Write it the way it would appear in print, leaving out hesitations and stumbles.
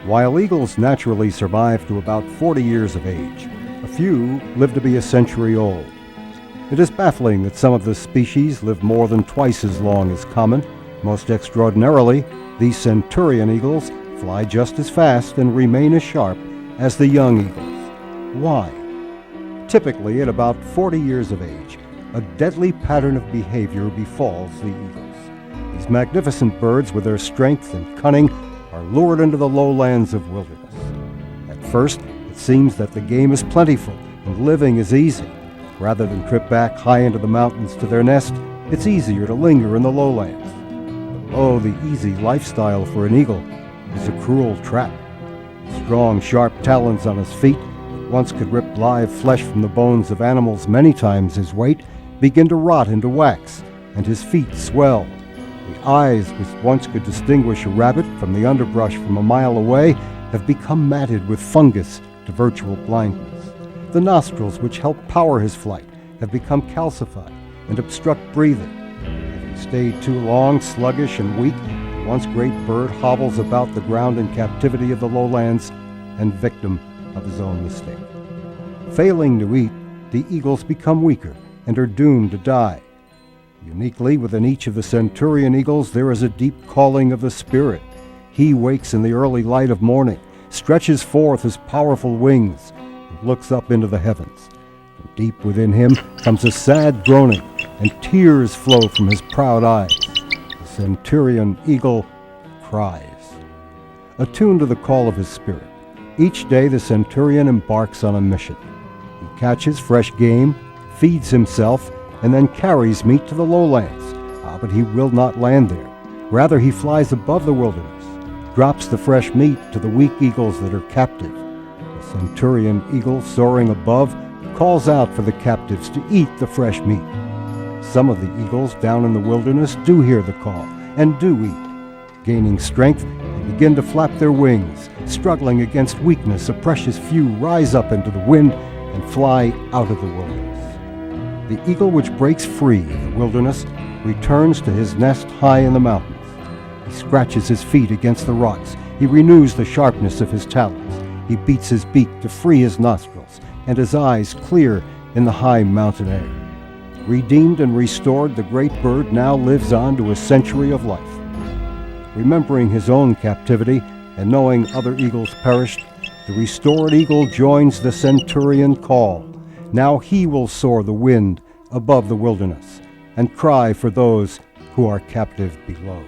While eagles naturally survive to about 40 years of age, a few live to be a century old. It is baffling that some of this species live more than twice as long as common. Most extraordinarily, these Centurion eagles fly just as fast and remain as sharp as the young eagles. Why? Typically, at about 40 years of age, a deadly pattern of behavior befalls the eagles. These magnificent birds, with their strength and cunning, are lured into the lowlands of wilderness. At first, it seems that the game is plentiful and living is easy. Rather than trip back high into the mountains to their nest, it's easier to linger in the lowlands. But oh, the easy lifestyle for an eagle is a cruel trap. Strong, sharp talons on his feet, that once could rip live flesh from the bones of animals many times his weight, begin to rot into wax, and his feet swell. The eyes, which once could distinguish a rabbit from the underbrush from a mile away, have become matted with fungus to virtual blindness. The nostrils, which help power his flight, have become calcified and obstruct breathing. Having stayed too long, sluggish and weak, the once great bird hobbles about the ground in captivity of the lowlands and victim of his own mistake. Failing to eat, the eagles become weaker and are doomed to die. Uniquely, within each of the Centurion eagles, there is a deep calling of the spirit. He wakes in the early light of morning, stretches forth his powerful wings, and looks up into the heavens. From deep within him comes a sad groaning, and tears flow from his proud eyes. The Centurion eagle cries. Attuned to the call of his spirit, each day the Centurion embarks on a mission. He catches fresh game, feeds himself, and then carries meat to the lowlands. But he will not land there. Rather, he flies above the wilderness, drops the fresh meat to the weak eagles that are captive. The Centurion eagle, soaring above, calls out for the captives to eat the fresh meat. Some of the eagles down in the wilderness do hear the call and do eat. Gaining strength, they begin to flap their wings. Struggling against weakness, a precious few rise up into the wind and fly out of the wilderness. The eagle which breaks free of the wilderness returns to his nest high in the mountains. He scratches his feet against the rocks. He renews the sharpness of his talons. He beats his beak to free his nostrils, and his eyes clear in the high mountain air. Redeemed and restored, the great bird now lives on to a century of life. Remembering his own captivity and knowing other eagles perished, the restored eagle joins the Centurion call. Now he will soar the wind above the wilderness and cry for those who are captive below.